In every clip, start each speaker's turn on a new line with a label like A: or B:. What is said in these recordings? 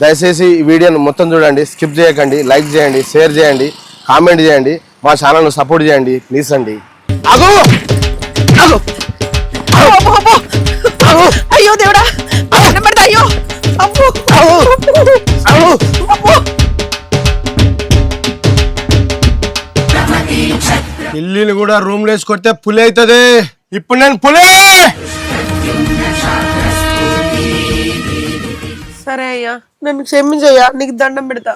A: దయచేసి ఈ వీడియోను మొత్తం చూడండి, స్కిప్ చేయకండి, లైక్ చేయండి, షేర్ చేయండి, కామెంట్ చేయండి, మా ఛానల్ను సపోర్ట్ చేయండి ప్లీజ్ అండి.
B: అయ్యో దేవుడా, అయ్యో
A: ఇల్లుని కూడా రూమ్ లో వేసుకొస్తే పులి అవుతుంది. ఇప్పుడు నేను పులి.
B: సరే అయ్యా, నన్ను క్షమించయ్యా, నీకు దండం పెడతా.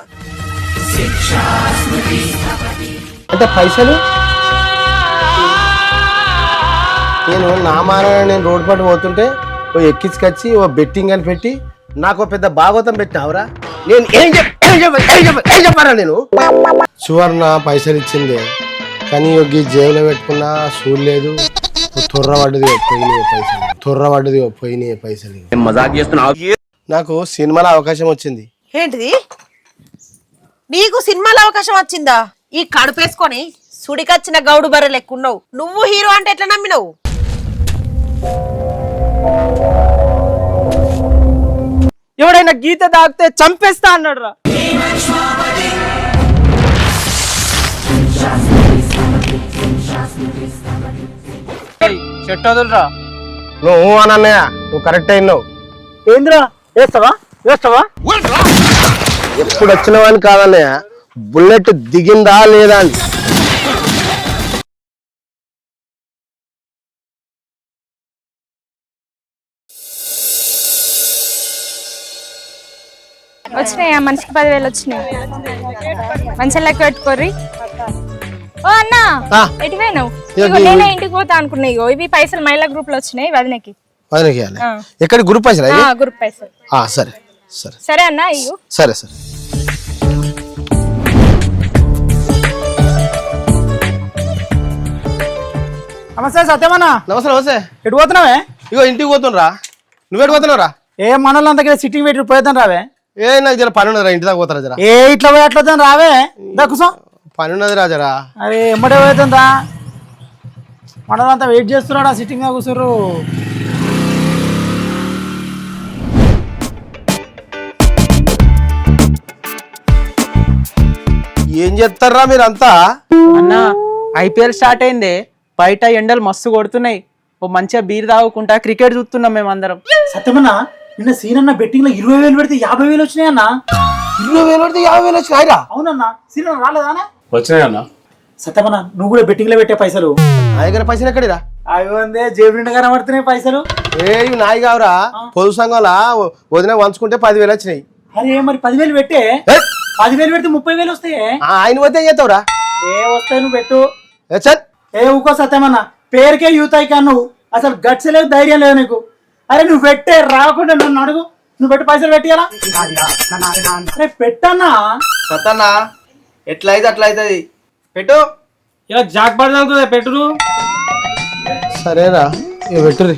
A: అంటే పైసలు నేను నా నేను రోడ్డు పట్టు పోతుంటే ఓ ఎక్కించుకొచ్చి ఓ బెట్టింగ్ అని పెట్టి నాకు పెద్ద భాగవతం పెట్టినావురా. నేను ఏం చెప్పారా? నేను సువర్ణ పైసలు ఇచ్చింది కానీ ఈ జేబులో పెట్టుకున్నా చూడలేదు. తొర్రబడ్డది పోయినాయి పైసలు. నాకు సినిమాలో అవకాశం వచ్చింది.
B: ఏంటిది? నీకు సినిమాలో అవకాశం వచ్చిందా? ఈ కడుపేసుకొని సుడికొచ్చిన గౌడు బర్రె లెక్కున్నావు. నువ్వు హీరో అంటే ఎట్లా నమ్మినవు?
C: ఎవడైనా గీత దాగితే చంపేస్తా అన్నాడు రా. చెట్టు వదులురా.
A: నువ్వు అనన్నయ్య, నువ్వు కరెక్ట్ అయినావు.
C: ఏంద్రా వేస్తావా?
A: ఎప్పుడు వచ్చినవని కాదన్నయ్య, బుల్లెట్ దిగిందా లేదా అని.
D: వచ్చినాయా? మనిషికి 10,000 వచ్చినాయి. మంచి లెక్క పెట్టుకోర్రి. ఓ అన్నా, ఎటు పోయినావు? నేనే ఇంటికి పోతా అనుకున్నా. ఇవి పైసలు మహిళా గ్రూప్ లో వచ్చినాయి. వదినకి
A: ఎక్కడ గ్రూప్ పైసలు?
D: గ్రూప్ పైసలు.
A: సరే సరే
D: సరే అన్నా, ఇయ్యు.
A: సరే సరే.
C: నమస్తే సత్యమన్నా.
A: నమస్తే నమస్తే.
C: ఎటు పోతున్నావే?
A: ఇగో ఇంటికి పోతుండ్రా. నువ్వెటు పోతున్నావురా?
C: ఏ మనోళ్ళంతా సిట్టింగ్ పెట్టి పోయేద్దాం రావే.
A: ఏ నాకు జర పని ఉన్నదిరా, ఇంటి దాకా పోతారా జరా.
C: ఏ ఇట్లా పోయి అట్లా రావే. దక్కుసో
A: పని ఉన్నది రా జరా.
C: అరే ఎమ్మడే పోయేద్దాం రా. మనోళ్ళంతా వెయిట్ చేస్తున్నాడా, సిట్టింగ్ గా కూర్చుర్రు.
A: ఏం చేస్తారా మీరంతా?
E: అన్నా ఐపీఎల్ స్టార్ట్ అయింది, బయట ఎండలు మస్తు కొడుతున్నాయి. ఓ మంచిగా బీర్ తాగుకుంటా క్రికెట్ చూస్తున్నాం మేమందరం.
C: సత్యమన్నా, నిన్న సీనన్న బెట్టింగ్ లో 20,000 పెడితే 50,000 వచ్చినాయి అన్న.
A: 20,000 పెడితే 50,000 వచ్చినాయిరా?
C: అవునన్నా, సీనన్న రాలేదానే?
A: వచ్చినాయన్నా.
C: సత్యమన్నా, నువ్వు కూడా బెట్టింగ్ లో పెట్టే పైసలు?
A: నా దగ్గర పైసలు ఎక్కడిరా?
C: అవి ఉందే జేబు నిండా కనబడుతున్నాయి పైసలు.
A: ఇవి నాయి కావురా, పొదు సంఘంలా వదిన వంచుకుంటే 10,000 వచ్చినాయి.
C: అరే మరి 10,000 పెట్టే. 10,000 పెడితే 30,000 వస్తాయి.
A: ఆయన వద్ద ఏం చేస్తావురా?
C: ఏ వస్తాయి, నువ్వు పెట్టు.
A: ఏ
C: ఊకో సత్యమన్నా, పేరుకే యూత్ అయ్యా. నువ్వు అసలు గట్స్ లేదు, ధైర్యం లేదు నీకు. అరే నువ్వు పెట్టే, రాకుండా నన్ను అడుగు. నువ్వు పెట్టి పైసలు పెట్టియాలా? అరే పెట్టన్నా.
E: సతన్నా ఎట్లా అయితే అట్లా అవుతుంది, పెట్టు.
C: ఇలా జాక్ పడదా పెట్టు.
A: సరేరా, పెట్టుర్రి.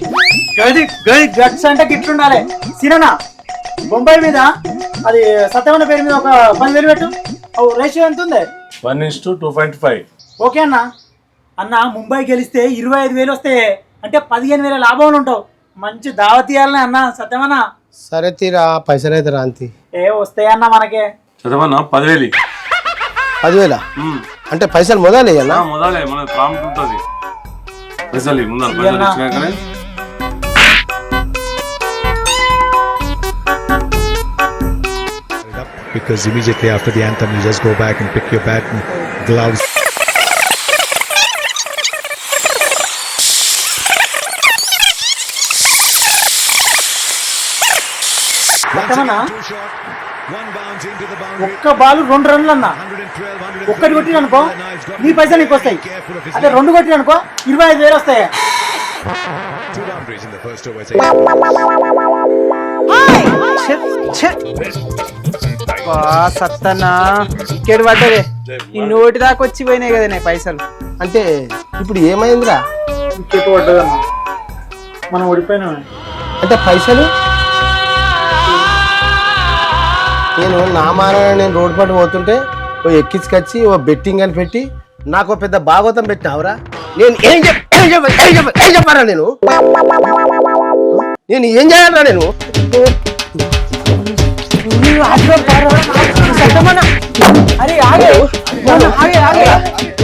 C: గట్స్ అంటే గిట్లుండాలి. సిననా బొంబాయి మీద అది సత్యమన్న పేరు మీద ఒక 10,000 పెట్టు. రేషియో ఎంత ఉంది?
F: 1:2.5.
C: ఓకే అన్న. అన్న ముంబై గెలిస్తే 25,000 వస్తాయి, అంటే 15,000 లాభంలో ఉంటావు. మంచి దావత్ ఇవ్వాలనే అన్న సత్యమన్నా.
A: సరే తీరా, పైసలు అయితే రాంతి.
C: ఏ వస్తాయన్న మనకే.
F: చదవన్నా 10,000.
A: 10,000 అంటే పైసలు మొదలే అన్న?
F: మొదలే, మన ప్రాంప్ట్ ఉంటుంది. పైసలు ముందర పైసలు ఇచ్చినాకనే.
G: Because immediately after the anthem you just go back and pick your bat and gloves.
C: ఒక్క బాల్ 2 రన్లు అన్న. ఒక్కటి కొట్టిన అనుకో నీ పైసలు నీకు వస్తాయి. అదే 2 కొట్టిన అనుకో 25,000 వస్తాయి.
E: సత్తన్నా వికెట్ పడ్డదే, ఈ నోటి దాకా వచ్చి పోయినాయి కదా నీ పైసలు.
A: అంటే ఇప్పుడు ఏమైందిరా?
C: వికెట్ పడ్డదన్న, మనం ఓడిపోయినా.
A: అంటే పైసలు నేను నా నేను రోడ్డు పట్టు పోతుంటే ఓ ఎక్కించుకొచ్చి ఓ బెట్టింగ్ అని పెట్టి నాకు పెద్ద భాగవతం పెట్టినావురా. నేను ఏం చెప్పారా? నేను ఏం చేయాలరా? నేను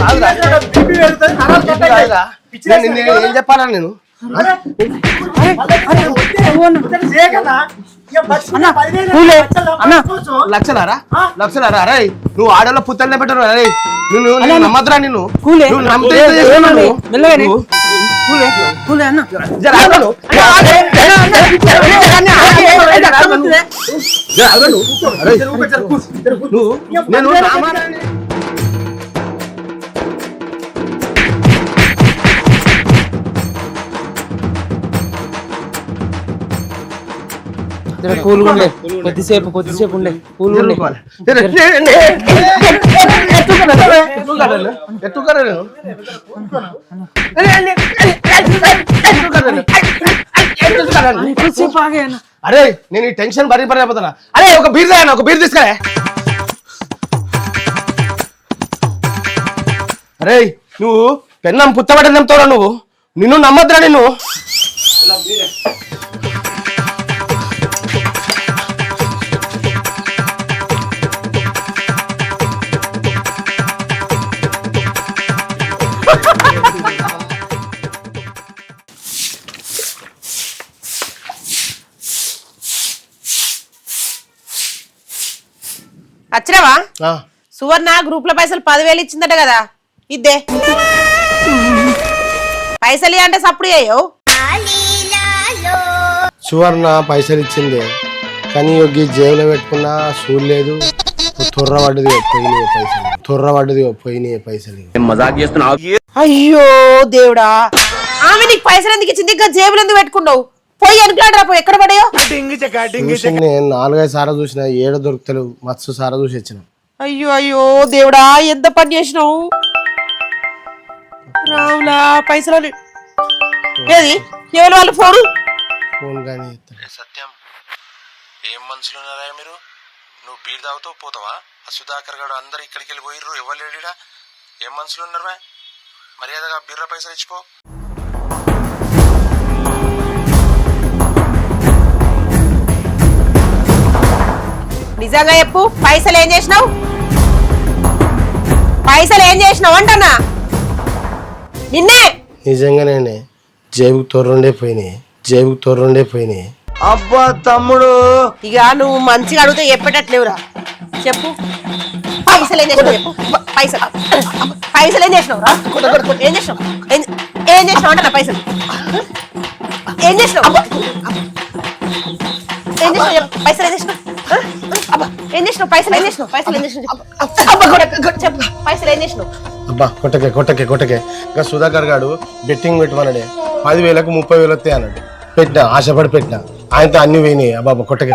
C: బీపీ పెరుగుతుంది, నరాలు కట్ అవుతాయి. పిచ్చి లేస్తుంది.
A: ఏం చెప్పాలా నేను
C: చేయగలరా? ఇక బతుకున్న 10,000
A: లక్షలారా లక్షలారా అరే నువ్వు ఆడలో పుత్తలనే పెట్టరు అరే నువ్వు నమ్మద్రా నిన్ను నువ్వు నమ్మితే ఇంత చేస్తున్నావు నువ్వు. జర ఆగను. జర ఆగను. అరే, నువ్వు నేను రామారాయణ
E: కూల్గా ఉండే కొద్దిసేపు ఉండే కూల్ ఉండే
A: అరే నేను ఈ టెన్షన్ భరిపోతున్నా అరే ఒక బీర్ తాగనా ఒక బీర్ తీసుకురా అరే నువ్వు పెన్నం పుత్తబడి నమ్ముతావురా నువ్వు నిన్ను నమ్మద్దురా నిన్ను
B: వచ్చినావా సువర్ణ గ్రూప్ లో పైసలు 10,000 ఇచ్చిందట కదా ఇద్దే పైసలు అంటే సప్పుడు చేయవు
A: సువర్ణ పైసలు ఇచ్చింది కానీ ఈ జేబులో పెట్టుకున్నా చూడలేదు తొర్రబడ్డది పోయినాయి పైసలు
B: అయ్యో దేవుడా ఆమె నీకు పైసలు ఎందుకు ఇచ్చింది ఇంకా జేబులు ఎందుకు పెట్టుకున్నావు పోయి అనుకున్నాడు పోయి ఎక్కడ పడాయో
A: నేను 4-5 సార్లు చూసిన ఏడ దొరుకుతలేవు మస్తు సారా చూసి వచ్చిన
B: అయ్యో అయ్యో దేవుడా ఎంత పని చేసినావు రావులా పైసలు ఏది ఎవరు వాళ్ళు ఫోన్
A: ఫోన్ కానీ
H: సత్యం ఏం మనుషులు ఉన్నారా మీరు నువ్వు బీర్ తాగుతావు పోతావా ఆ సుధాకర్ గారు అందరు ఇక్కడికి వెళ్ళి పోయిర్రు ఎవరు లేడా ఏం మనుషులు ఉన్నారా మర్యాదగా బీర్ల పైసలు ఇచ్చిపో
B: నిజంగా చెప్పు పైసలు ఏం చేసినావు అంటన్నా నిన్నే
A: నిజంగానే జేబుకు తొర్రుండే పోయినాయి
E: అబ్బా తమ్ముడు
B: ఇక నువ్వు మంచిగా అడిగితే చెప్పేటట్లేవురా చెప్పు పైసలు ఏం చేసినావు చెప్పు పైసలు ఏం చేసినావు రా ఏం చేసినావు ఏం చేసినావు అంటన్నా పైసలు ఏం చేసినావు పైసలు ఏం చేసినావు ఏం చేసినావు పైసలు ఏం చేసినావు చెప్పు పైసలు ఏం చేసినావు
A: అబ్బా కొట్టకే ఇంకా సుధాకర్ గారు బెట్టింగ్ పెట్టమన్నాడే 10,000కు 30,000 వస్తాయి అన్నాడు పెట్టినా ఆశపడి పెట్టినా ఆయనతో అన్ని పోయినాయి అబ్బా కొట్టకే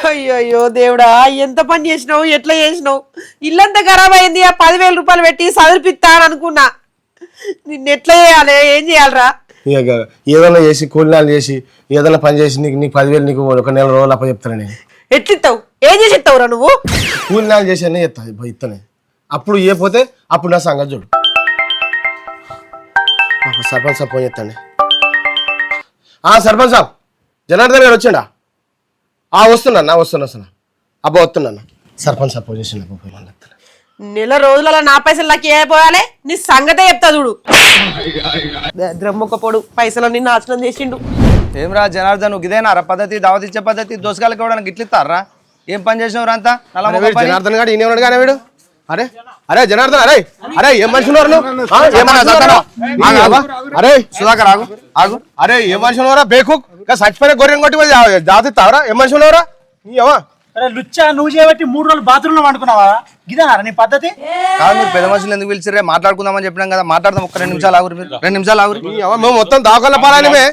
B: అయ్యో దేవుడా ఎంత పని చేసినావు ఎట్లా చేసినావు ఇల్లంతా ఖరాబ్ అయింది ఆ 10,000 రూపాయలు పెట్టి చదివిపిస్తా అని అనుకున్నా నిన్ను ఎట్లా చేయాలి ఏం చేయాలరా
A: ఇక ఏదైనా చేసి కూలినాలు చేసి ఏదైనా పని చేసి నీకు 10,000 నీకు 1 నెల రోజులు అప్ప చెప్తాను నేను
B: ఎట్లిస్తావు ఏం చేసి ఇస్తావురా నువ్వు
A: కూలినాలు చేసి అన్నీ చెప్తా ఇస్తానే అప్పుడు ఇవ్వకపోతే అప్పుడు నా సంగతి చూడు సర్పంచ్ సాబ్ ఫోన్ చేస్తాండి సర్పంచ్ సాబ్ జనార్దన్ గారు వచ్చిండా వస్తున్నా అబ్బా వస్తున్నా సర్పంచ్ సాబ్ ఫోన్ చేసిండు
B: నెల రోజులలో నా పైసలు నాకు ఏపోయాలి నీ సంగతే చెప్తా చూడు ద్రమ్మొక్క పొడు పైసలన్నీ నాశనం చేసిండు
E: ఏం రా జనార్దన్ ఇదేనా పద్ధతి దావత్ ఇచ్చే పద్ధతి దోసకాయలు కూడా గిట్లు ఇస్తారా ఏం పని చేసినవారు అంతా
A: జనార్దన్ గారు ఈయన ఉన్నాడు కానీ వీడు అరే జనార్దన్ అరే ఏం మనిషి అరే సుధాకర్ ఆగు అరే ఏం మనిషి ఉన్నారా బేకు చచ్చిపోయిన గొర్రెం కొట్టి జాతిస్తావరా ఏం మనిషి ఉన్నారా
C: అరే లుచ్చా నువ్వు చేయబట్టి 3 రోజులు బాత్రూమ్ లో వండుకున్నావా గిదారా నీ పద్ధతి
E: కాదు మీరు పెద్ద మనుషులు ఎందుకు పిలిచిరే మాట్లాడుకుందామని చెప్పినాం కదా మాట్లాడదాం ఒక 2 నిమిషాలు ఆగురు మీరు 2 నిమిషాలు ఆగురు
A: మేము మొత్తం దాఖల పాలనమే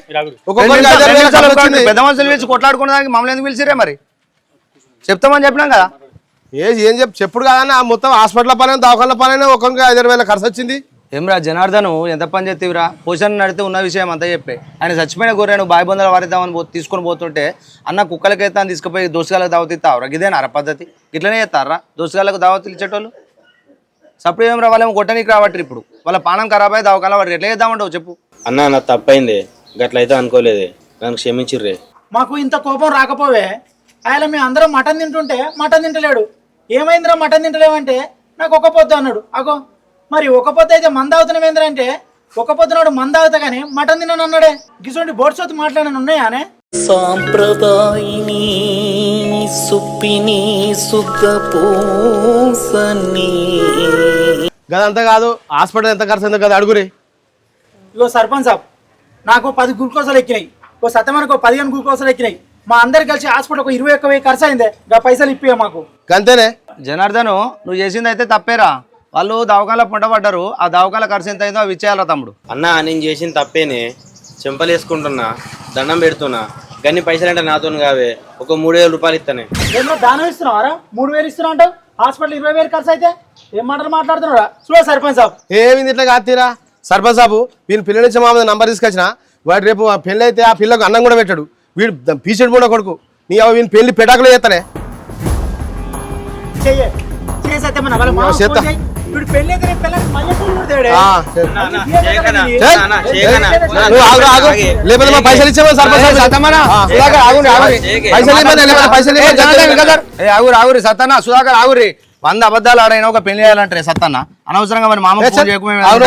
E: పెద్ద మనుషులు పిలిచి కొట్లాడుకునేదానికి మమ్మల్ని ఎందుకు పిలిచిరే మరి చెప్తామని చెప్పినాం కదా
A: ఏం చెప్పుడు కాదన్న మొత్తం హాస్పిటల్ పని దాఖల పని ఒక్కొక్క 5,000 ఖర్చు వచ్చింది
E: ఏమ్రా జనార్దను ఎంత పని చేతివిరా పోషన్ నడితే ఉన్న విషయం అంతా చెప్పే ఆయన చచ్చిపోయిన గొర్రెను బాయి బొందలు వారిద్దామని తీసుకొని పోతుంటే అన్న కుక్కలకైతే అని తీసుకుపోయి దోసగాళ్ళకి దావత్ ఇస్తావురా ఇదేనారా పద్ధతి ఇట్లనే చేస్తారా దోసగాళ్ళకు దావతులు ఇచ్చేటోళ్ళు సప్పుడు ఏం రావాలేమో కొట్టనికి రావట్రు ఇప్పుడు వాళ్ళ పానం ఖరాబ్ అయ్యి దావకాల వాడు ఎట్లా చేద్దామంటావు చెప్పు
I: అన్న నా తప్పైంది గట్లయితే అనుకోలేదే నన్ను క్షమించిర్రే
C: మాకు ఇంత కోపం రాకపోవే ఆయన మేము అందరం మటన్ తింటుంటే మటన్ తింటలేడు ఏమైందిరా మటన్ తింటలేవంటే నాకు ఒక పొద్దు అన్నాడు అగో మరి ఒక పొద్దు అయితే మంద అవుతున్నాం ఏంటంటే ఒక పొద్దునాడు మంద అవుతా కానీ మటన్ తిన్నాను అన్నాడే గిసోంటి బోర్డ్స్ వద్దు మాట్లాడని ఉన్నాయానే
J: సాంప్రదాయిని సుప్పిని సుఖ పూసని
A: గదంతా కాదు హాస్పిటల్ ఎంత ఖర్చు అయిందో కదా అడుగురి.
C: ఇగో సర్పంచ్ సాబ్ నాకు 10 గ్లూకోజాలు ఎక్కినాయి, ఓ సత్యమనకు 15 గ్లూకోజాలు ఎక్కినాయి. మా అందరు కలిసి హాస్పిటల్ ఒక 21,000 ఖర్చు అయిందే. గా పైసలు ఇప్పియా మాకు.
A: అంతేనే
E: జనార్దను నువ్వు చేసింది అయితే తప్పేరా. వాళ్ళు దవాఖానలో పుంట పడ్డారు, ఆ దవాఖాన ఖర్చు ఎంత అయిందో అవి ఇచ్చేయాలరా తమ్ముడు.
I: అన్నా నేను చేసిన తప్పేనే, చెంపలు వేసుకుంటున్నా, దండం పెడుతున్నా, గన్ని పైసలు అంటే నాతో కావే, ఒక 3,000 రూపాయలు ఇస్తానే.
C: ఏమో దానం ఇస్తున్నావారా? 3,000 ఇస్తున్నా అంటావు, హాస్పిటల్ 20,000 ఖర్చు అయితే ఏం మాటలు మాట్లాడుతున్నారా? చూడ సర్పంచ్ సాబ్
A: ఏమింది ఇట్లా కాతీరా. సర్పంచ్ సాబు వీని పిల్లల నుంచి మా నంబర్ తీసుకొచ్చిన, వాడు రేపు పెళ్ళి అయితే ఆ పిల్లకు అన్నం కూడా పెట్టాడు. వీడు పీసెడ్ కూడా కొడుకు, నీ వీని పెళ్లి పెటాకులో చేస్తానే.
C: సత్యమన్న వాళ్ళ మామ ఫోన్ చేయి. వీడు పెళ్లి అయితే రేపు పిల్లకి మళ్ళీ పెళ్లి తేడే.
A: లేకపోతే మా పైసలు ఇచ్చేవా సర్పంచ్ సాబు? పైసలు
E: ఆగురి సత్తన్న సుధాకర్ ఆగురి. 100 అబద్ధాలు ఆడైనా ఒక పెళ్లి చేయాలంటే సత్తన్న అనవసరంగా మరి మామ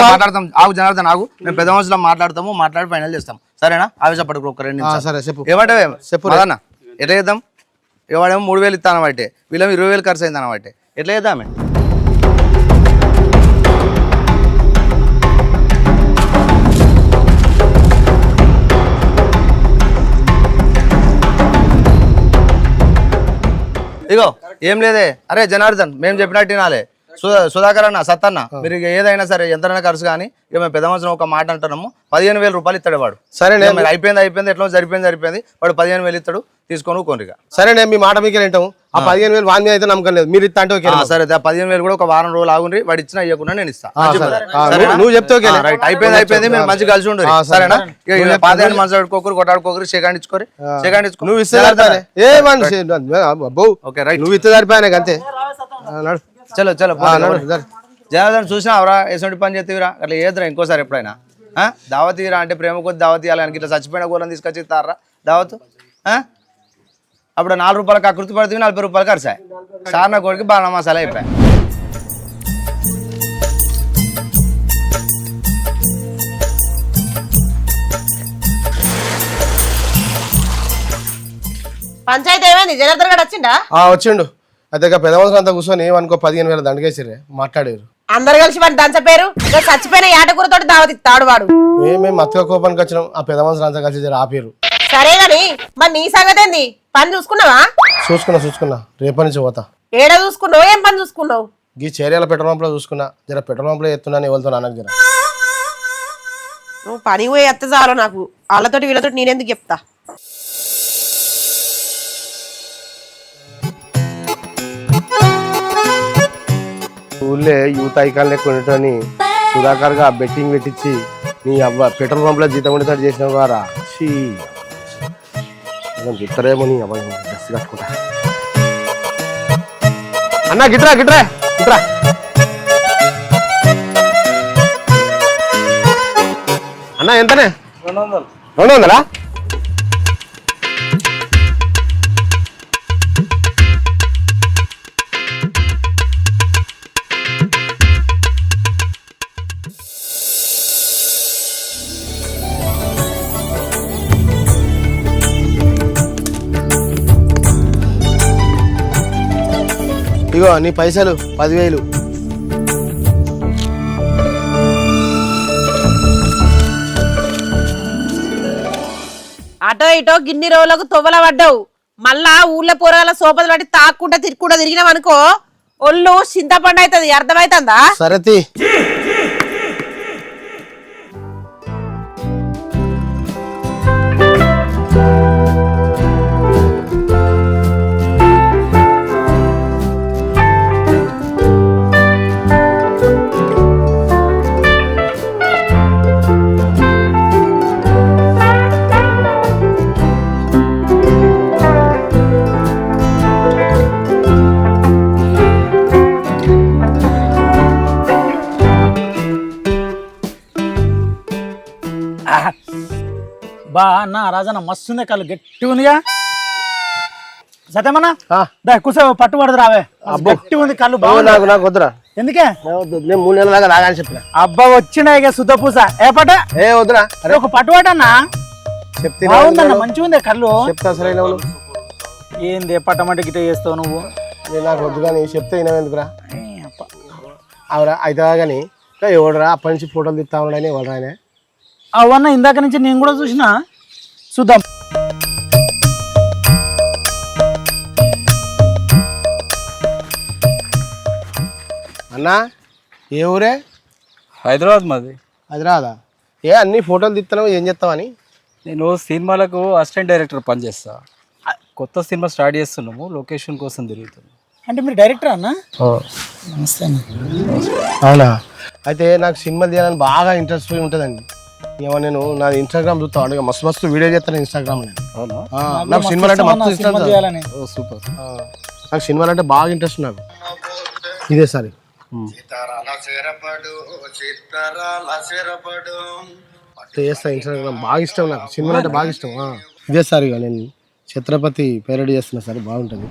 E: మాట్లాడతాం. ఆగు జనార్దన్ ఆగు, మేము పెద్ద మనుషులు మాట్లాడతాము, మాట్లాడి ఫైనల్ చేస్తాం సరేనా? ఆవేశపడకు ఒక 2 నిమిషాలు.
A: సరే చెప్పు.
E: ఏమంటే చెప్పు అన్న ఎట్లా చేద్దాం? ఇవాడేమో 3,000 ఇస్తాను బట్టే, వీళ్ళేమో 20,000 ఖర్చు అయింది అనబట్టే, ఎట్లా చేద్దామే? ఇగో ఏం లేదే. అరే జనార్దన్ మేము చెప్పినట్టు వినాలే. సుధాకర్ అన్న సత్తన్న మీరు ఏదైనా సరే ఎంతైనా ఖర్చు కానీ ఇక మేము పెద్ద మనుషులు ఒక మాట అంటున్నాము. 15,000 రూపాయలు ఇస్తాడు వాడు. సరే అయిపోయింది ఎట్లా సరిపోయింది వాడు 15,000 ఇస్తాడు, తీసుకొని కోరిక.
A: సరే నేను మీ మాట మీకు వింటాము. ఆ 15,000 వాని మీద అయితే నమ్మకం లేదు, మీరు ఇస్తా అంటే
E: సరే 15,000 కూడా ఒక వారం రోజులు ఆగుండ్రి, వాడు ఇచ్చినా ఇవ్వకుండా నేను ఇస్తాను.
A: నువ్వు చెప్తే
E: అయిపోయింది మేము మంచి కలిసి ఉండు సరేనా? పాత మనసు పెట్టుకోకరు, కొట్టాడుకోకరు, సెకండ్ ఇచ్చుకోరు.
A: నువ్వు ఇస్తే ఏ మనిషి ఓకే రైట్, నువ్వు ఇస్తే సరిపోయానే అంతే.
E: చలో జనార్దన్ చూసినావురా ఎటువంటి పని చేతివిరా, అట్లా ఏదిరా ఇంకోసారి ఎప్పుడైనా దావతీరా అంటే ప్రేమ కొద్ది దావత్ ఇవ్వాలి. ఇట్లా చచ్చిపోయిన కూరని తీసుకొచ్చి ఇస్తారా దావత్? అప్పుడు 4 రూపాయలకు అకృతి పడుతుంది, 40 రూపాయలు ఖర్చు. సార్ నా కొడుకు బాగా మసాలా అయిపోయాయి.
B: పంచాయతీ ఏమైంది? జనార్దన్ గారు వచ్చిండా?
A: వచ్చిండు. అయితే పెద్ద మనుషులు అంతా కూర్చొని ఏమనుకో 15,000 దండకేసిరే మాట్లాడారు.
B: అందరు కలిసి వాడిని దంచపోయారు. చచ్చిపోయిన ఏటకూరతో దావత్ ఇస్తాడు వాడు.
A: మేము మత్తుగా కోపానికి వచ్చినాం, ఆ పెద్ద మనుషులు అంతా కలిసి ఆపేరు.
B: సరే గాని మరి నీ సంగతి ఏంది? పని చూసుకున్నావా?
A: చూసుకున్నా రేపటి నుంచి పోతా.
B: ఏడా చూసుకున్నావు? ఏం పని చూసుకున్నావు?
A: ఈ చేరియాల పెట్రోల్ పంపులో చూసుకున్నా, జర పెట్రోల్ పంపులో ఎత్తున్నాను ఎవరితో నాన్నకు జర.
B: నువ్వు పని పోయి ఎత్త చాలు, నాకు వాళ్ళతోటి వీళ్ళతోటి నేనెందుకు చెప్తా.
A: ఊళ్ళే యూత్ ఐకాన్ లెక్క ఉండటని సుధాకర్ గా బెట్టింగ్ పెట్టించి నీ అవ్వ పెట్రోల్ పంపులో జీతం ఉండేటట్టు చేసిన వారా. చెప్తారేమో నీ అవ్వ డ్రెస్ కట్టుకుంటా. అన్నా గిట్రా గిట్రా గిట్రా. అన్నా ఎంతనే? 200. ఇగో నీ పైసలు 10,000.
B: అటో ఇటో గిన్ని రోజులకు తొవ్వల పడ్డావు. మళ్ళా ఊళ్ళో పోరాల సోపలు పట్టి తాక్కుంటా తిరిగినాం అనుకో, ఒళ్ళు చింతపండు అవుతుంది. అర్థమవుతుందా?
A: సరతి
C: బా అన్న రాజన్న మస్తుంది, కళ్ళు గట్టి ఉందిగా. సత్యమన్నా కూర్చో, పట్టుబడదు రావే. గట్టి ఉంది కళ్ళు.
A: నాకు వద్దురా.
C: ఎందుకే
A: నేను 3 నెలల దాకా తాగాని చెప్పిన.
C: అబ్బా వచ్చినా ఇక సుద్దపూస ఏ పట
A: ఏ వద్దురా
C: అరే ఒక పట్టువాటన్నా
A: చెప్తే
C: బాగుందన్న మంచిగా ఉంది కళ్ళు
A: చెప్తా అసలు
C: ఏంది పట్టమంటే గిట్ట చేస్తావు నువ్వు
A: నాకు వద్దు కానీ చెప్తే వినవెందుకురా అవురా అయితే కానీ ఎవడరా అప్పటి నుంచి ఫోటోలు తీస్తా ఉన్నాడని ఎవడరా ఆయన
C: అవన్న ఇందాక నుంచి నేను కూడా చూసిన చూద్దాం
A: అన్నా ఏ ఊరే
K: హైదరాబాద్ మాది.
A: హైదరాబాదా ఏ అన్ని ఫోటోలు తీస్తున్నావు ఏం చేస్తావని
K: నేను సినిమాలకు అసిస్టెంట్ డైరెక్టర్ పనిచేస్తా. కొత్త సినిమా స్టార్ట్ చేస్తున్నాము, లొకేషన్ కోసం తిరుగుతున్నాం.
C: అంటే మీరు డైరెక్టర్ అన్న నమస్తే అన్న.
A: అవునా అయితే నాకు సినిమాలు తీయాలని బాగా ఇంట్రెస్ట్ ఉంటుందండి. ఏమో నేను నా ఇన్స్టాగ్రామ్ చూస్తా అడిగా మస్తు మస్తు వీడియో చేస్తాను ఇన్స్టాగ్రామ్ నేను. నాకు సినిమాలు అంటే మస్తు ఇష్టం.
K: సూపర్.
A: నాకు సినిమాలు అంటే బాగా ఇంట్రెస్ట్ నాకు. ఇదే సరే చేస్తా ఇన్స్టాగ్రామ్ బాగా ఇష్టం నాకు సినిమాలు అంటే బాగా ఇష్టం. ఇదే సార్ ఇక నేను ఛత్రపతి పేరడి చేస్తున్నా సార్ బాగుంటుంది.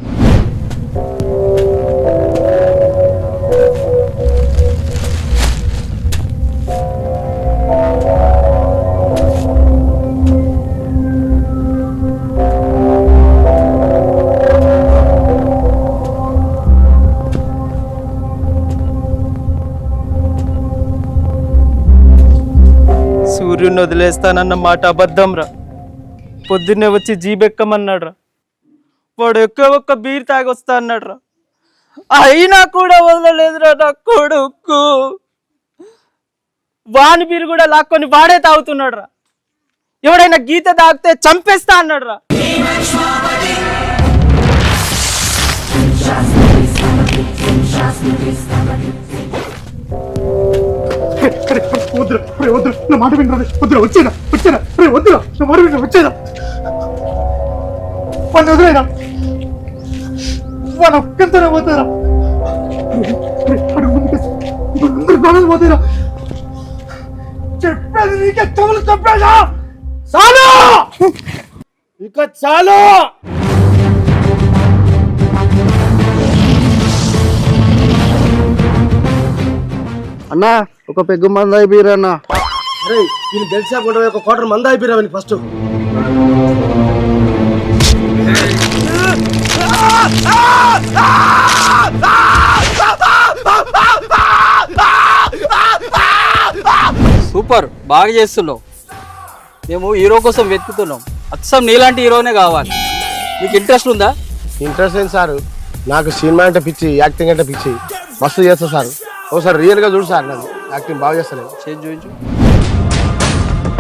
L: సూర్యుని వదిలేస్తానన్న మాట అబద్ధం రా. పొద్దున్నే వచ్చి జీబెక్కమన్నాడు రా. వాడు ఒక్క బీర్ తాగొస్తా అన్నాడు రా. అయినా కూడా వదలలేదురా నా కొడుకు. వాని బీరు కూడా లాక్కొని వాడే తాగుతున్నాడు రా. ఎవడైనా గీత తాగితే చంపేస్తా అన్నాడు రా.
C: నా మాట వినరా వద్దురా వచ్చేదా వచ్చేదా వద్దురా నా మాట వినరా వచ్చేదా వాడిని వదిలేరా వాడు ఒక్కంతనే పోతారా అడుగు ముందుకు అందరు పోతారా చెప్పేది నీకే చెవులు చెప్పేదా చాలు ఇక చాలు.
L: అన్నా ఒక పెగ్గు మంది అయిపోయారన్నా.
A: అరే నేను తెలిసా కూడా ఒక క్వార్టర్ మంది అయిపోయిరావని ఫస్ట్.
K: సూపర్, బాగా చేస్తున్నావు. మేము హీరో కోసం వెతుకుతున్నాం. అచ్చం నీలాంటి హీరోనే కావాలి. నీకు ఇంట్రెస్ట్ ఉందా?
A: ఇంట్రెస్ట్ ఏంటి సార్, నాకు సినిమా అంటే పిచ్చి, యాక్టింగ్ అంటే పిచ్చి, మస్తు చేస్తా సార్. ఒకసారి రియల్ గా చూడు సార్, నాకు యాక్టింగ్ బాగా చేస్తాను.
K: చేంజ్ చూపించు.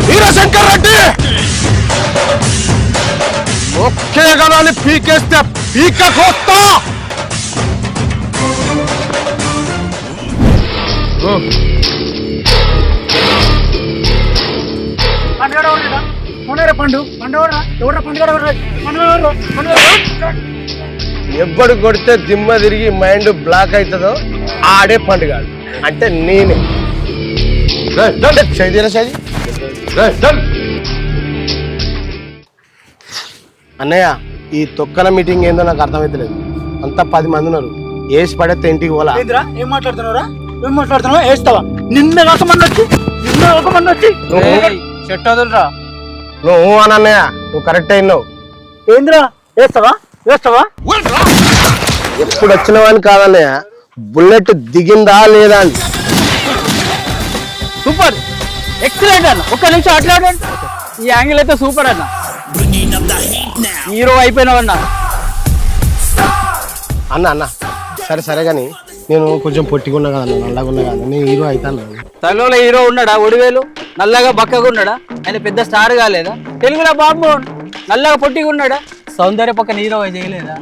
A: వీరశంకర్ రెడ్డి ఒకే గలాన్ని పీకేస్తే పీక కోస్తా. ఎవ్వడు కొడితే దిమ్మ తిరిగి మైండ్ బ్లాక్ అవుతుందో ఆడే పండుగ అంటే నేనే. అన్నయ్య ఈ తొక్కల మీటింగ్ ఏందో నాకు అర్థమైతలేదు. అంతా 10 మంది ఉన్నారు, వేసి పడేస్తే ఇంటికి పోలా.
C: ఏం మాట్లాడుతున్నావురా? ఏం మాట్లాడుతున్నావు? వేస్తావా? నిన్న ఒక మంది వచ్చి
K: చెట్టు వదులురా.
A: నువ్వు అని అన్నయ్య, నువ్వు కరెక్ట్ అయినావు.
C: ఏందిరా వేస్తావా?
A: ఎప్పుడు వచ్చినవాని కాదన్నయ్య, బుల్లెట్ దిగిందా లేదా అని.
K: సూపర్, ఎక్సలెంట్ అన్న. ఒక్క నిమిషం అట్లాడండి. ఈ యాంగిల్ అయితే సూపర్ అన్న. హీరో అయిపోయినావన్నా.
A: అన్న సరే కానీ నేను కొంచెం పొట్టిగున్నా కదన్న, నల్లగున్నా కదా, నేను హీరో అవుతాను.
K: తలలో హీరో ఉన్నాడా? ఒడివేలు నల్లగా బక్కగా ఉన్నాడా? ఆయన పెద్ద స్టార్ కాలేదా? తెలుగులో బాబు నల్లగా పొట్టిగా ఉన్నాడా? సౌందర్య పక్కన హీరో చేయలేదా?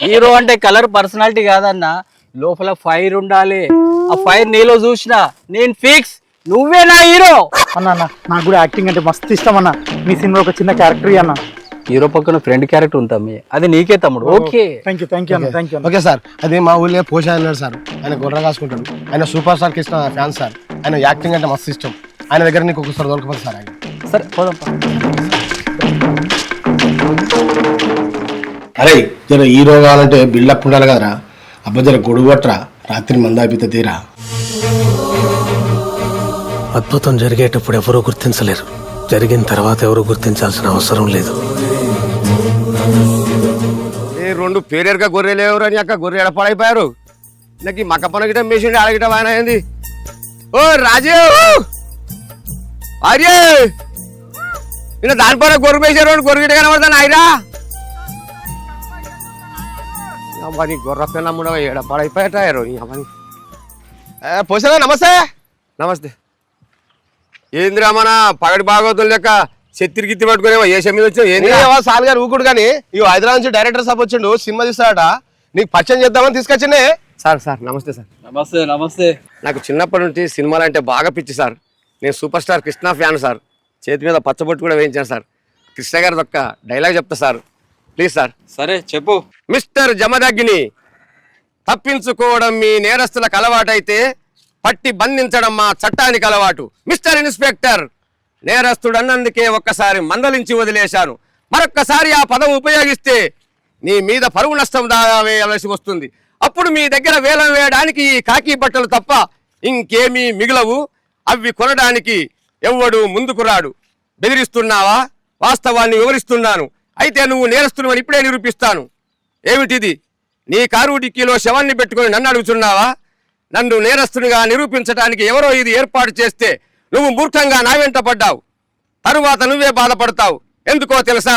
K: హీరో అంటే కలర్ పర్సనాలిటీ కాదన్న, లోపల ఫైర్ ఉండాలి. ఆ ఫైర్ నీలో చూసినా నేను ఫిక్స్, నువ్వే నా హీరో.
C: అన్న నాకు కూడా యాక్టింగ్ అంటే మస్తు ఇష్టం అన్న. మీ సినిమా ఒక చిన్న క్యారెక్టర్ అన్న.
K: హీరో పక్కన ఫ్రెండ్ క్యారెక్టర్ ఉంటాం, అది నీకే తమ్ముడు. ఓకే,
C: థ్యాంక్ యూ అన్న.
A: ఓకే సార్, అది మా ఊళ్ళో పోషా అన్నాడు సార్, ఆయన గొర్రె కాసుకుంటాడు. ఆయన super star Krishna fan sir. ఆయన యాక్టింగ్ అంటే మస్తు ఇష్టం. ఆయన దగ్గర నీకు ఒకసారి దొరకపోతే సార్. ఆయన
K: సరే పోదాం.
A: అరే జర హీరో కావాలంటే బిల్డప్ ఉండాలి కదరా. అబ్బా జర గొడుగు పట్టరా, రాత్రి మందాపిత తీరా. అద్భుతం జరిగేటప్పుడు ఎవరూ గుర్తించలేరు, జరిగిన తర్వాత ఎవరు గుర్తించాల్సిన అవసరం లేదు.
M: ఏ రెండు పేరేరుగా గొర్రెలేవరు అని అక్క గొర్రె ఎడపడైపోయారు. నాకు ఈ మక్క పన గిటం వేసిండి ఆడగిటం ఆయన అయింది. ఓ రాజీవ్ అరే ఇలా దానిపైన గొర్రె వేసారు, గొర్రె గిట కనబడతాను ఆయరా అమ్మని గొర్రె పిల్లమ్ముడ ఎడపడైపోయారు. అమ్మని పోసారా నమస్తే. నమస్తే ఏందిరా మన పగటి భాగవతులు లెక్క చెత్తిరి గిత్తి పట్టుకునేవా ఏ మీద వచ్చావు? ఏంది
A: సాల్ గారు ఊకుడు కానీ ఈ హైదరాబాద్ నుంచి డైరెక్టర్ సాబ్ వచ్చిండు, సినిమా తీస్తాడట, నీకు పరిచయం చేద్దామని తీసుకొచ్చిండే.
M: సార్ సార్ నమస్తే సార్.
K: నమస్తే నమస్తే.
M: నాకు చిన్నప్పటి నుంచి సినిమాలు అంటే బాగా పిచ్చి సార్. నేను super star Krishna fan sir. చేతి మీద పచ్చబొట్టు కూడా వేయించాను సార్. కృష్ణ గారి ఒక్క డైలాగ్ చెప్తా సార్ ప్లీజ్ సార్.
K: సరే చెప్పు.
M: మిస్టర్ జమదగ్ని, తప్పించుకోవడం మీ నేరస్తులకు అలవాటైతే పట్టి బంధించడం మా చట్టానికి అలవాటు. మిస్టర్ ఇన్స్పెక్టర్, నేరస్తుడు అన్నందుకే ఒక్కసారి మందలించి వదిలేశాను, మరొక్కసారి ఆ పదం ఉపయోగిస్తే నీ మీద పరువు నష్టం దావా వేయవలసి వస్తుంది. అప్పుడు మీ దగ్గర వేలం వేయడానికి ఈ కాకి బట్టలు తప్ప ఇంకేమీ మిగులవు. అవి కొనడానికి ఎవ్వడు ముందుకు రాడు. బెదిరిస్తున్నావా? వాస్తవాన్ని వివరిస్తున్నాను. అయితే నువ్వు నేరస్తుడివని ఇప్పుడే నిరూపిస్తాను. ఏమిటిది? నీ కారు డిక్కీలో శవాన్ని పెట్టుకొని నన్ను అడుగుతున్నావా? నన్ను నేరస్తునిగా నిరూపించడానికి ఎవరో ఇది ఏర్పాటు చేస్తే నువ్వు మూర్ఖంగా నా వెంట పడ్డావు. తరువాత నువ్వే బాధపడతావు. ఎందుకో తెలుసా?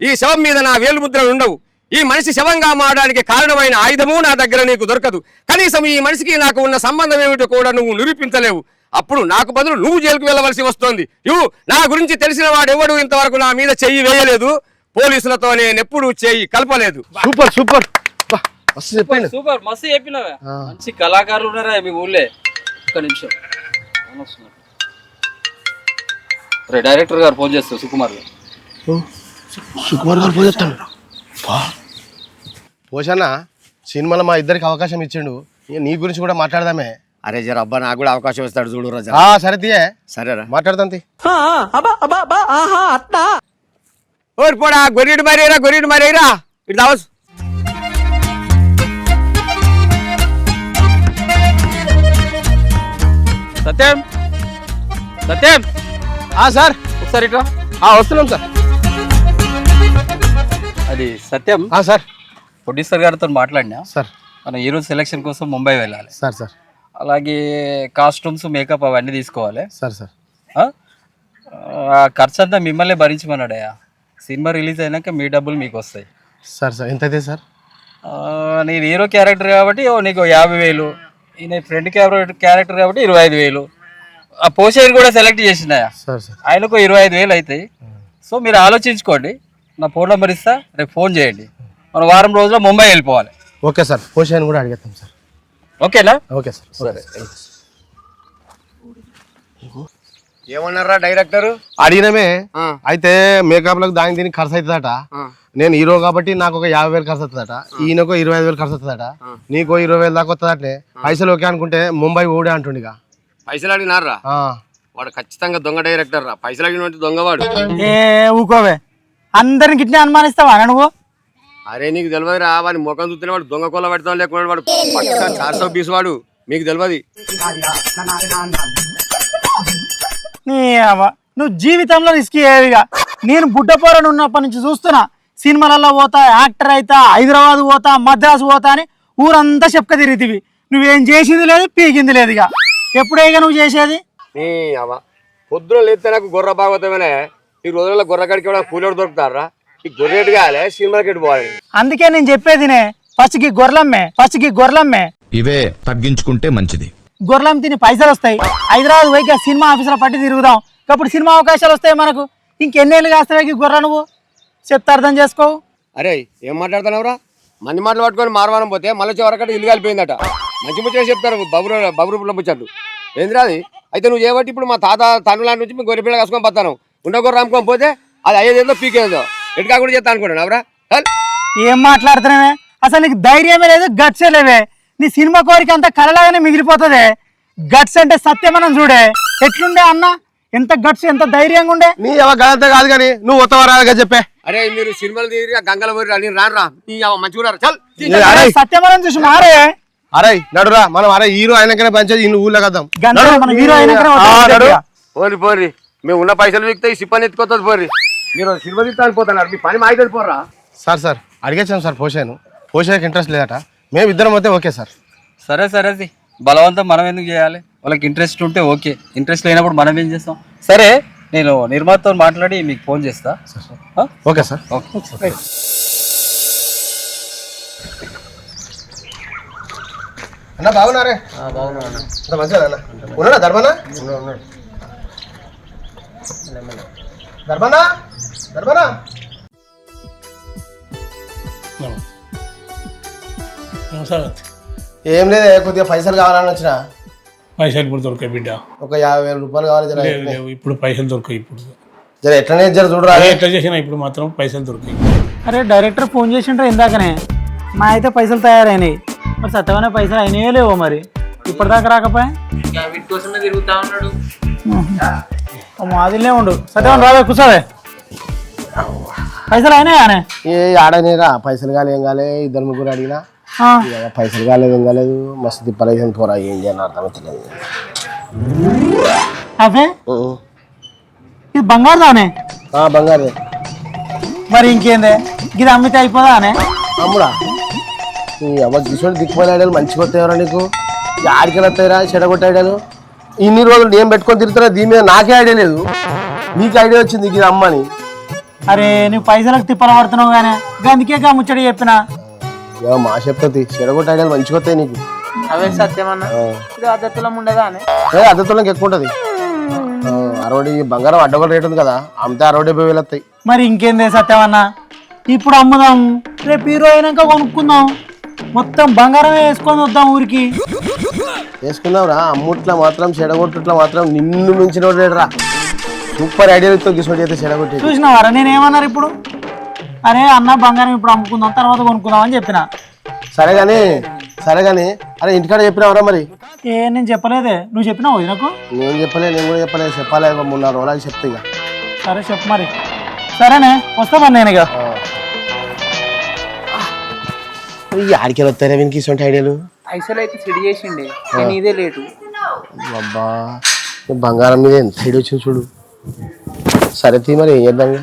M: ఈ శవం మీద నా వేలుముద్రలు ఉండవు. ఈ మనిషి శవంగా మారడానికి కారణమైన ఆయుధము నా దగ్గర నీకు దొరకదు. కనీసం ఈ మనిషికి నాకు ఉన్న సంబంధం ఏమిటో కూడా నువ్వు నిరూపించలేవు. అప్పుడు నాకు బదులు నువ్వు జైలుకు వెళ్ళవలసి వస్తోంది. నా గురించి తెలిసిన వాడెవడు ఇంతవరకు నా మీద చెయ్యి వేయలేదు. పోలీసులతో నేనెప్పుడు చెయ్యి కలపలేదు.
A: సూపర్ సూపర్ చెప్పండి.
K: సూపర్ మస్తు చెప్పినవే. మంచి కళాకారులు ఉన్నారా మీ ఊళ్ళే? ఒక్క నిమిషం. డైరెక్టర్ గారు ఫోన్ చేస్తారు, సుకుమార్ గారు.
A: సుకుమార్ గారు ఫోన్ చేస్తాడు. పోషన్న సినిమాలో మా ఇద్దరికి అవకాశం ఇచ్చిండు, నీ గురించి కూడా మాట్లాడదామే.
M: అరే జర అబ్బా నాకు కూడా అవకాశం ఇస్తాడు చూడు రాజా.
A: సరే తీయే.
M: సరేరా
A: మాట్లాడదాం.
M: ఓరి పోడా గొర్రెడు మరేరా, గొర్రెడు మరేరా. ఇటు దావచ్చు.
K: సత్యం, సత్యం.
A: సార్
K: ఒకసారి ఇట్లా.
A: వస్తున్నాం సార్.
K: అది సత్యం.
A: సార్
K: ప్రొడ్యూసర్ గారితో మాట్లాడినా
A: సార్.
K: మనం ఈరోజు సెలక్షన్ కోసం ముంబై వెళ్ళాలి
A: సార్. సార్
K: అలాగే కాస్ట్యూమ్స్, మేకప్ అవన్నీ తీసుకోవాలి
A: సార్. సార్
K: ఖర్చు అంతా మిమ్మల్ని భరించమన్నాడయా. సినిమా రిలీజ్ అయినాక మీ డబ్బులు మీకు వస్తాయి.
A: సార్ ఎంత అయితే సార్?
K: నేను హీరో క్యారెక్టర్ కాబట్టి నీకు 50,000, ఈయన ఫ్రెండ్ క్యారెక్టర్ కాబట్టి 25,000. ఆ పోషేర్ కూడా సెలెక్ట్ చేసినాయా, ఆయనకు 25,000 అవుతాయి. సో మీరు ఆలోచించుకోండి. నా ఫోన్ నెంబర్ ఇస్తా, రేపు ఫోన్ చేయండి. మనం వారం రోజుల్లో ముంబై వెళ్ళిపోవాలి.
A: Okay sir. పోషేర్ కూడా అడిగేస్తాం సార్.
K: ఓకేనా?
A: Okay sir.
K: సరే.
M: ఏమన్నారా డైరెక్టర్?
A: అడిగినమే. అయితే మేకప్ లకు దానికి దీనికి ఖర్చు అవుతుందట. నేను హీరో కాబట్టి నాకు ఒక 50,000 ఖర్చు అవుతుందట, ఈయనకు 25,000 ఖర్చు అవుతుందట, నీకు 20,000 దాకా వస్తుందట్లే. పైసలు ఓకే అనుకుంటే ముంబై ఊడే అంటుండిగా.
M: పైసలు అడిగినారా? వాడు ఖచ్చితంగా దొంగ డైరెక్టర్ రా. పైసలు అడిగినట్టు దొంగవాడు.
C: ఊకోవే, అందరికి ఇట్లా అనుమానిస్తావా నువ్వు?
M: అరే నీకు తెలియదురా, వాడి ముఖం చూస్తేనే వాడు దొంగ కోళ్ళ పెడతాం లేకుండా వాడు 420 వాడు. మీకు తెలియదు.
C: నువ్వు జీవితంలో రిస్క్ అయ్యేవిగా. నేను బుడ్డపోరని ఉన్నప్పటి నుంచి చూస్తున్నా, సినిమాలలో పోతా, యాక్టర్ అయితా, హైదరాబాద్ పోతా, మద్రాసు పోతా అని ఊరంతా చెప్పక తిరిగితివి. నువ్వేం చేసింది లేదు, పీకింది లేదు. ఇక ఎప్పుడైనా నువ్వు చేసేది?
M: పొద్దున లేస్తే నాకు గొర్రె బాగోతామనే. ఈ రోజుల్లో గొర్రెకాడికి కూడా కూలోడు దొరుకుతారా? ఈ గొర్రెటు కాలే సినిమాకి పోవాలి.
C: అందుకే నేను చెప్పేదినే, ఫస్ట్ కి గొర్రెలమ్మే
G: ఇవే తగ్గించుకుంటే మంచిది.
C: గొర్రెలం తిని పైసలు వస్తాయి. హైదరాబాద్ పోయి సినిమా ఆఫీసులో పట్టి తిరుగుదాం, అప్పుడు సినిమా అవకాశాలు వస్తాయి మనకు. ఇంకెన్నేళ్ళు కాస్తాయి గొర్రె? నువ్వు చెప్తే అర్థం చేసుకోవు.
M: అరే ఏం మాట్లాడుతున్నావురా? మంది మాటలు పట్టుకొని మారవానం పోతే మళ్ళీ చివరకట్ట ఇల్లు కలిపోయిందట. మంచి ముచ్చట చెప్తారు బబురుపుల ముచ్చట్లు. ఏందిరా అది? అయితే నువ్వు చేయబట్టి ఇప్పుడు మా తాత తండ్రుల నుంచి మీ గొర్రె పిల్ల కాసుకొని పోతాను. ఉండ గొర్రె అమ్ముకొని పోతే అది అయ్యేదేందో పీకేదో ఎటుకా కూడా చేస్తా అనుకుంటున్నావురా?
C: ఏం మాట్లాడుతున్నావే? అసలు నీకు ధైర్యమే లేదు, గట్సే లేవే. నీ సినిమా కోరిక అంతా కలలాగానే మిగిలిపోతుంది. గట్స్ అంటే సత్యమనం చూడే ఎట్లుండే అన్న, ఎంత గట్స్, ఎంత ధైర్యంగా ఉండే.
A: నీ గదంతా కాదు కానీ నువ్వు ఉత్తవరాలుగా చెప్పే.
M: అరే మీరు సినిమాలు తీరి గంగల పోయి నేను రానురా, నీ మంచిగా చల్.
C: సత్యమనం చూసి మారే.
A: అరే నడురా మనం. అరే హీరో అయినాకనే పంచేది ఊళ్ళో కదాం.
C: హీరో అయినాకనే
M: పోరి పోరి మేము ఉన్న పైసలు వీక్తే ఈ సిప్పని ఎత్తుకొస్తుంది పోరి. మీరు సినిమా తీస్తాను పోతున్నారు, మీ పని మాయితే పోరా.
A: సార్ అడిగేసాను సార్ పోషాకి ఇంట్రెస్ట్ లేదట. మేము ఇద్దరం అయితే ఓకే సార్.
K: సరే సరే బలవంతం మనం ఎందుకు చేయాలి? వాళ్ళకి ఇంట్రెస్ట్ ఉంటే ఓకే, ఇంట్రెస్ట్ లేనప్పుడు మనం ఏం చేస్తాం? సరే నేను నిర్మాతతో మాట్లాడి మీకు ఫోన్ చేస్తా.
A: Okay sir.
K: ఓకే.
A: అన్న బాగున్నారే? మంచిగా ఉన్నాడా ధర్మనా? ధర్మనా ఏం లేదు, కొద్దిగా పైసలు కావాలని వచ్చిన.
N: పైసలు ఇప్పుడు దొరకాయి బిడ్డ.
A: ఒక 50,000 రూపాయలు కావాలి.
N: ఇప్పుడు పైసలు దొరకాయి. ఇప్పుడు
A: ఎట్లనే చూడరా,
N: ఎట్లా చేసినా ఇప్పుడు మాత్రం పైసలు దొరికాయి.
C: అరే డైరెక్టర్ ఫోన్ చేసిండ్రా ఇందాకనే. మా అయితే పైసలు తయారైనాయి. మరి సత్యమైన పైసలు అయినాయో లేవో మరి ఇప్పటిదాకా రాకపోయా.
K: వీటి కోసమే తిరుగుతా ఉన్నాడు.
C: మాదిలే ఉండు. సత్యమైన రావే కూర్చోవే. పైసలు అయినాయానే?
A: ఏ ఆడనేరా, పైసలు కాలే ఏం కాలే. 2-3 అడిగినా పైసలు కాలేదు ఏం కాలేదు. మస్తు తిప్పలేసాను పోరా, ఏం చేయాలని అర్థమవుతలేదు.
C: అవే ఇది బంగారు దానే?
A: బంగారు.
C: మరి ఇంకేందే, ఇది అమ్మితే అయిపోదా అనే?
A: అమ్ముడా గిసోడు దిక్కుపోయిన ఐడియాలు మంచిగా వస్తాయరా నీకు. ఆడికెళ్ళి వస్తాయిరా చెడగొట్టే ఐడియాలు. ఇన్ని రోజులు నేను పెట్టుకొని తిరుగుతున్నా, దీని మీద నాకే ఐడియా లేదు. నీకు ఐడియా వచ్చింది ఇది అమ్మని.
C: అరే నువ్వు పైసలకు తిప్పల పడుతున్నావు కానీ అందుకే ముచ్చడి చెప్పిన.
A: మా చెప్తుంది చెడగొట్టే ఐడియాలు మంచిగా వస్తాయి నీకు.
K: అవే సత్యమన్నా అద్దతులం ఉండదా అని?
A: అద్దతులంకి ఎక్కువ ఉంటుంది. 60 బంగారం అడ్డగోలు రేట్ ఉంది కదా, అమ్మితే 60-70 వస్తాయి.
C: మరి ఇంకేందే సత్యమన్నా, ఇప్పుడు అమ్ముదాం, రేపు హీరో అయినాక కొనుక్కుందాం. మొత్తం బంగారం వేసుకొని వద్దాం ఊరికి.
A: వేసుకున్నావురా, అమ్ముట్లా మాత్రం చెడగొట్టుట్లా మాత్రం నిన్ను మించిన రా. సూపర్ ఐడియాతో గిసోటి అయితే చెడగొట్టి
C: చూసినావారా నేనేమన్నారు ఇప్పుడు? అరే అన్న బంగారం ఇప్పుడు అమ్ముకుందాం, తర్వాత కొనుక్కుందాం అని చెప్పిన.
A: సరే కానీ అరే ఇంటికాడ చెప్పినావరా మరి?
C: నేను చెప్పలేదే, నువ్వు చెప్పినావు నాకు?
A: నేను చెప్పలే, నేను కూడా చెప్పలేదు. చెప్పాలి 3-4 రోజులు చెప్తా ఇక.
C: సరే చెప్పు మరి. సరేనే వస్తామా నేను ఇక.
A: ఆడికెళ్ళి వస్తారా వీనికి ఇటువంటి ఐడియాలు?
K: పైసలు అయితే సెట్ చేసిండే, కానీ ఇదే లేటు.
A: అబ్బా బంగారం మీద ఎంత ఐడియా వచ్చింది చూడు. సరే తీ మరి ఏం చేద్దాం.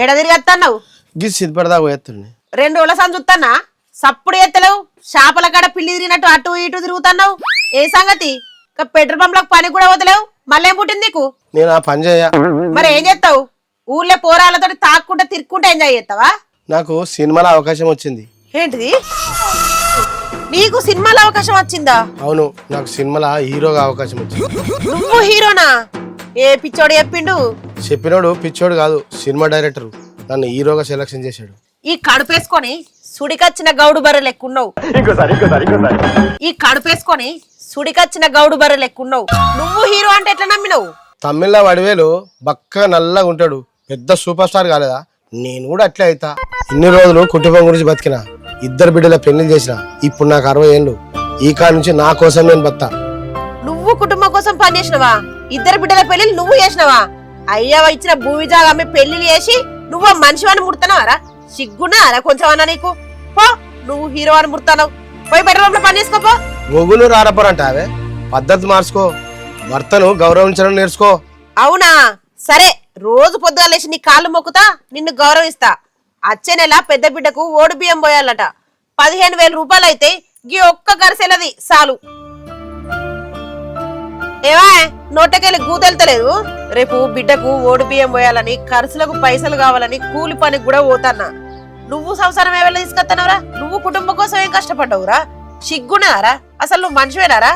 B: ఏడ తిరిగి వస్తావు?
A: గిస్ సిద్ధపడదా పోయేస్తుండే.
B: 2 రోజుల సంది చూస్తానా, సప్పుడు ఎత్తలేవు. చేపల కాడ పిల్లి తిరిగినట్టు అటు ఇటు తిరుగుతున్నావు. ఏ సంగతి? పెట్రోల్ పంప్లకు పని కూడా వదలేవు. మళ్ళీ ఏం పుట్టింది నీకు?
A: నేను ఆ పని చేయ.
B: మరి ఏం చేస్తావు? ఊర్లో పోరాళ్ళతో తాక్కుంటా తిరుక్కుంటా ఎంజాయ్ చేస్తావా?
A: నాకు సినిమాలో అవకాశం వచ్చింది.
B: ఏంటిది? నీకు సినిమాలో అవకాశం వచ్చిందా?
A: అవును, నాకు సినిమాలో హీరోగా అవకాశం వచ్చింది.
B: నువ్వు హీరోనా? ఏ పిచ్చోడు చెప్పిండు?
A: చెప్పినోడు పిచ్చోడు కాదు, సినిమా డైరెక్టర్ నన్ను హీరోగా సెలక్షన్ చేశాడు.
B: ఈ కడుపేసుకొని సుడికొచ్చిన గౌడు బర్రె లెక్కున్నావు. ఈ కడుపేసుకొని సుడికొచ్చిన గౌడు బర్రె లెక్కున్నావు. నువ్వు హీరో అంటే ఎట్లా నమ్మినవు?
A: తమిళ వడివేలు బక్క నల్లగా ఉంటాడు, పెద్ద సూపర్ స్టార్ కాలేదా? నేను కూడా అట్లే అవుతా. ఇన్ని రోజులు కుటుంబం గురించి బతికిన, 2 బిడ్డల పెళ్లి చేసిన. ఇప్పుడు నాకు 60 ఏళ్ళు. ఈ కాడ నుంచి నా కోసం నేను బతా.
B: నువ్వు కుటుంబం కోసం పని చేసినవా? 2 బిడ్డల పెళ్లి నువ్వు చేసినవా? అయ్యవ ఇచ్చిన భూమి జాగా అమ్మి పెళ్లి చేసి నువ్వు మనిషివాని ముడుతున్నావారా? సిగ్గున్నారా కొంచెం అన్నా నీకు? పో, నువ్వు హీరో అని ముడతావు. పోయి బెడ్రూమ్ లో పని చేసుకోపో.
A: ఒగులు రారపరంట అవే పద్ధతి మార్చుకో, భర్తను గౌరవించడం నేర్చుకో.
B: అవునా? సరే, రోజు పొద్దుగా లేచి నీ కాళ్ళు మొక్కుతా, నిన్ను గౌరవిస్తా. వచ్చే నెల పెద్ద బిడ్డకు ఓడి బియ్యం పోయాలట. 15,000 రూపాయలు అయితే గీ ఒక్క గరిసెలది చాలు. ఏవా నోటకెళ్ళి గూతెళ్తలేదు? రేపు బిడ్డకు ఓడి బియ్యం పోయాలని, ఖర్చులకు పైసలు కావాలని కూలి పనికి కూడా పోతాన్నా. నువ్వు సంసారం ఏమైనా తీసుకొస్తానవరా? నువ్వు కుటుంబం కోసం ఏం కష్టపడ్డావురా? సిగ్గున్నారా? అసలు నువ్వు మనిషివేనారా?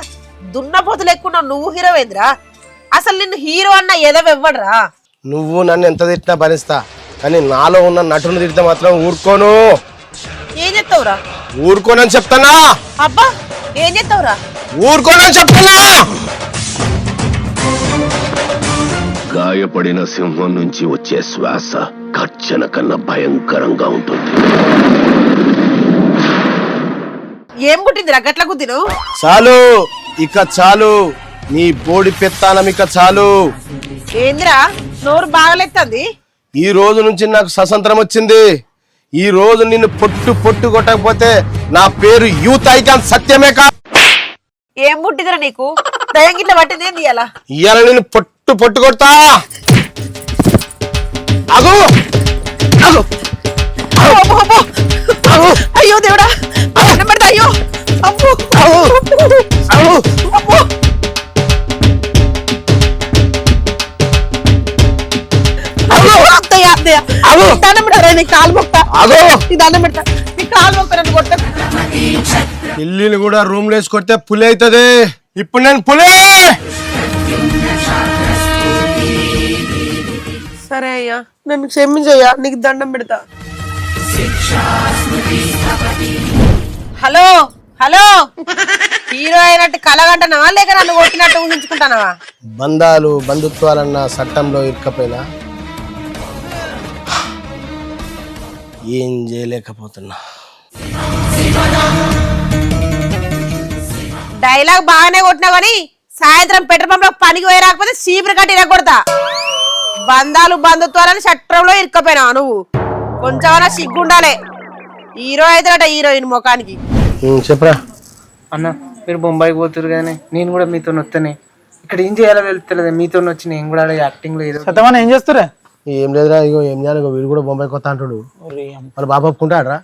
B: దున్నపోతులు ఎక్కువ నువ్వు హీరోవేంద్రా? అసలు నిన్ను హీరో అన్న ఎదవెవ్వడరా?
A: నువ్వు నన్ను ఎంత తిట్టినా భరిస్తా, కానీ నాలో ఉన్న నటును తిడితే మాత్రం ఊరుకోను.
B: ఏం చెప్తావురా?
A: ఊరుకోనని చెప్తానా?
B: అబ్బా ఏం చెప్తావురా?
A: ఊరుకోనని చెప్తానా?
O: గాయపడిన సింహం నుంచి వచ్చే శ్వాస గర్జన కన్నా భయంకరంగా ఉంటుంది.
B: ఏం పుట్టిందిరా గట్ల గుద్దిను?
A: చాలు ఇక చాలు, నీ బోడి పెత్తానం ఇక చాలు.
B: ఏందిరా నోరు బాగలెత్తంది?
A: ఈ రోజు నుంచి నాకు స్వతంత్రం వచ్చింది. ఈ రోజు నిన్ను పొట్టు పొట్టు కొట్టకపోతే నా పేరు యూత్ ఐకాన్ సత్యమే కాదు.
B: ఏం పుట్టిదిరా నీకు? దయం గిట్ల పట్టింది ఏంది ఇవాళ?
A: ఇవాళ నేను పొట్టు పొట్టు కొడతా. అగో అగో
B: అయ్యో దేవుడా, అయ్యో అబ్బో అబ్బో దండం పెడతారా? నీ కాలు మొక్తా, నీ దండం పెడతా, నీ కాలు మొక్తా, నన్ను కొట్ట.
A: పిల్లిని కూడా రూమ్ లో వేసి కొడితే పులి అవుతుంది. ఇప్పుడు నేను పులి.
B: సరే అయ్యా, నన్ను క్షమించయ్యా, నీకు దండం పెడతా. హలో హలో, హీరో అయినట్టు కలగంటున్నావా లేక నన్ను కొట్టినట్టు ఊహించుకుంటానవా?
A: బంధాలు బంధుత్వాలన్న చట్టంలో ఇరుక్కపోయినా ఏం చేయలేకపోతున్నా.
B: డైలాగ్ బాగానే కొట్టినా కానీ సాయంత్రం పెట్రోల్ పంప్ లో పనికి పోయి రాకపోతే చీపురు కట్టి ఇరగొడతా. బంధాలు బంధుత్వాలని చట్టంలో ఇరుక్కపోయినావా నువ్వు? కొంచెమన్నా సిగ్గుండాలే. హీరో అవుతాడట హీరోయిన్ ముఖానికి.
A: చెప్పరా
L: అన్న, మీరు బొంబాయికి పోతురు కానీ నేను కూడా మీతో వస్తానే. ఇక్కడ ఏం చేయాలో వెళ్తలేదు, మీతో వచ్చి నేను కూడా యాక్టింగ్ లో
C: సతమని ఏం చేస్తురా?
A: ఏం లేదురా, ఇగో ఏం చేయాలి, వీడు కూడా బొంబాయి కొత్త అంటాడు. వాళ్ళ బాబు ఒప్పుకుంటాడరా?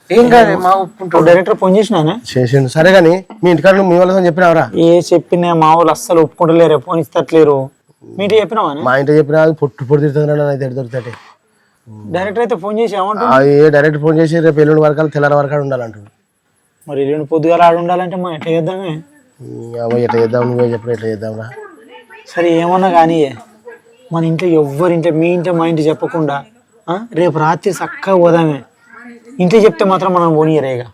L: ఏం కాదు, మా ఒప్పుకుంటాడు.
C: డైరెక్టర్ ఫోన్ చేసినా
A: చేసిండు. సరే కానీ మీ ఇంటికాడ మీ వాళ్ళతో చెప్పినావరా?
C: ఏ చెప్పినా మా వాళ్ళు అస్సలు ఒప్పుకుంటలేరు, ఫోన్ ఇస్తట్లేరు. మీ ఇంటికి చెప్పినావా?
A: మా ఇంటికి చెప్పినా పొట్టు పొట్టు తిరుగుతుంది, అయితే దొరుకుతాయి.
C: డైరెక్టర్ అయితే ఫోన్ చేసి ఏమంటా?
A: డైరెక్ట్ ఫోన్ చేసి రేపు ఎల్లుండి వరకాలు తెల్లారి వరకాలు ఉండాలంటాడు.
C: మరి ఎల్లుండి పొద్దుగాల ఆడు ఉండాలంటే మనం ఎట్లా చేద్దామే?
A: ఎట్లా చేద్దాం, నువ్వే చెప్పిన ఎట్లా చేద్దాంరా?
C: సరే ఏమన్నా కానీ మన ఇంట్లో ఎవ్వరింట్లో, మీ ఇంట్లో మా ఇంటి చెప్పకుండా రేపు రాత్రి చక్కగా పోదామే. ఇంట్లో చెప్తే మాత్రం మనం పోనీయరేగా.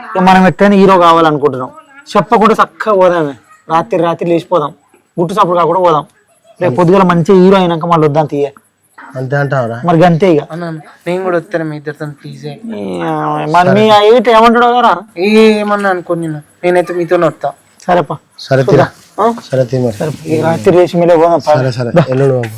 C: ఇక మనం ఎట్లయినా హీరో కావాలనుకుంటున్నాం, చెప్పకుండా చక్కగా పోదామే. రాత్రి లేచిపోదాం, గుట్టు చప్పుడు కాకుండా పోదాం. రేపు పొద్దుగల మంచిగా హీరో అయినాక మళ్ళీ వద్దాం తీయ.
A: అంతే అంటావరా?
C: మరి అంతే ఇక.
L: నేను కూడా వస్తాను మీ ఇద్దరితో, ప్లీజ్.
C: మరి మీ అయితే ఏమంటాడో కదా?
L: ఏమన్నా అనుకోని నేనైతే మీతో వస్తా.
C: సరేపా,
A: సరే తీరా. సరే తీ మరి.
C: రాత్రి లేచి మీద పోదాం.
A: సరే ఎల్లుండి